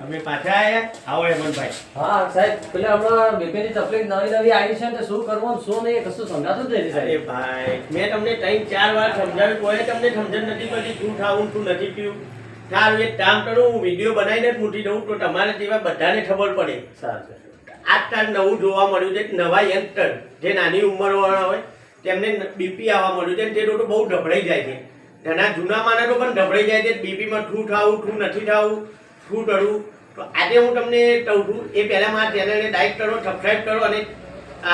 અમે પાછા આયા આવો હેમંતભાઈ. હા સાહેબ, પેલા હમણાં બીપીની તકલીફ નવી આવી છે તો શું કરવું શું નહીં કશું સમજાતું જ નથી અરે સાહેબ. ભાઈ મેં તમને 3-4 વાર સમજાવ્યું કોઈ તમને સમજણ નથી પડી શું ખાવું શું નથી પીવું. સારું એક કામ કરું હું વિડીયો બનાવીને જ મૂકી દઉં તો તમારે જેવા બધાને ખબર પડે. સારું છે. આજકાલ નવું જોવા મળ્યું છે નવા યંગસ્ટર જે નાની ઉંમરવાળા હોય તેમને બીપી આવવા મળ્યું છે તે લોકો બહુ ઢબળાઈ જાય છે. ઘણા જૂના માણસો પણ ઢબળાઈ જાય છે બીપીમાં શું ખાવું શું નથી ખાવું શું કરવું. તો આજે હું તમને કહું છું એ પહેલાં મારા ચેનલને લાઈક કરો સબસ્ક્રાઈબ કરો અને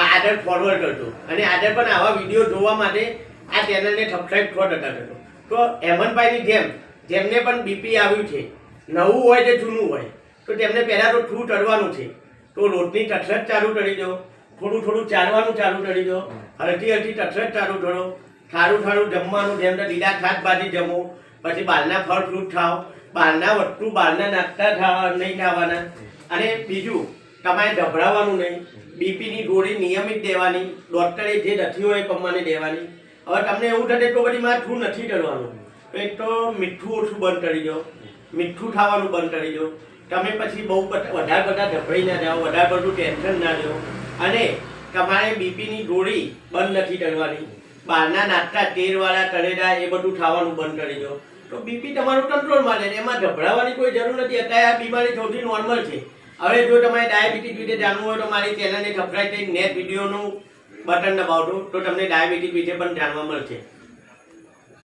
આગળ ફોરવર્ડ કરજો અને આગળ પણ આવા વિડીયો જોવા માટે આ ચેનલને સબસ્ક્રાઈબ 100% કરજો. તો હેમંતભાઈની જેમ જેમને પણ બીપી આવ્યું છે નવું હોય કે જૂનું હોય તો તેમને પહેલાં તો શું કરવાનું છે તો રોજની કસરત ચાલુ કરી દો, થોડું થોડું ચાલવાનું ચાલુ કરી દો, હલકી હલકી કસરત ચાલુ કરો, સારું સારું જમવાનું જેમ કે લીલા શાકભાજી જમો, પછી બહારના ફળ ફ્રૂટ ખાઓ, બહારના વસ્તુ બહારના નાસ્તા નહીં ખાવાના. અને બીજું તમારે ગભરાવાનું નહીં, બીપીની ગોળી નિયમિત દેવાની, ડૉક્ટરે જે નથી હોય એ પ્રમાણે દેવાની. હવે તમને એવું થશે તો પછી મારે શું નથી કરવાનું તો એક તો મીઠું ઓછું બંધ કરી દો, મીઠું ખાવાનું બંધ કરી દો. તમે પછી બહુ વધારે ગભરાઈ ના જાઓ, વધારે પડતું ટેન્શન ના લો. અને તમારે બીપીની ગોળી બંધ નથી કરવાની, બહારના નાસ્તા તેલવાળા તળેલા એ બધું ખાવાનું બંધ કરી દો તો બીપી તમારું કંટ્રોલમાં રહે. એમાં ગભરાવાની કોઈ જરૂર નથી. અત્યારે આ બીમારી સૌથી નોર્મલ છે. હવે જો તમારે ડાયાબિટીસ વિશે જાણવું હોય તો મારી ચેનલને સબસ્ક્રાઈબ કરી નેટ વિડીયોનું બટન દબાવજો તો તમને ડાયાબિટીસ વિશે પણ જાણવા મળશે.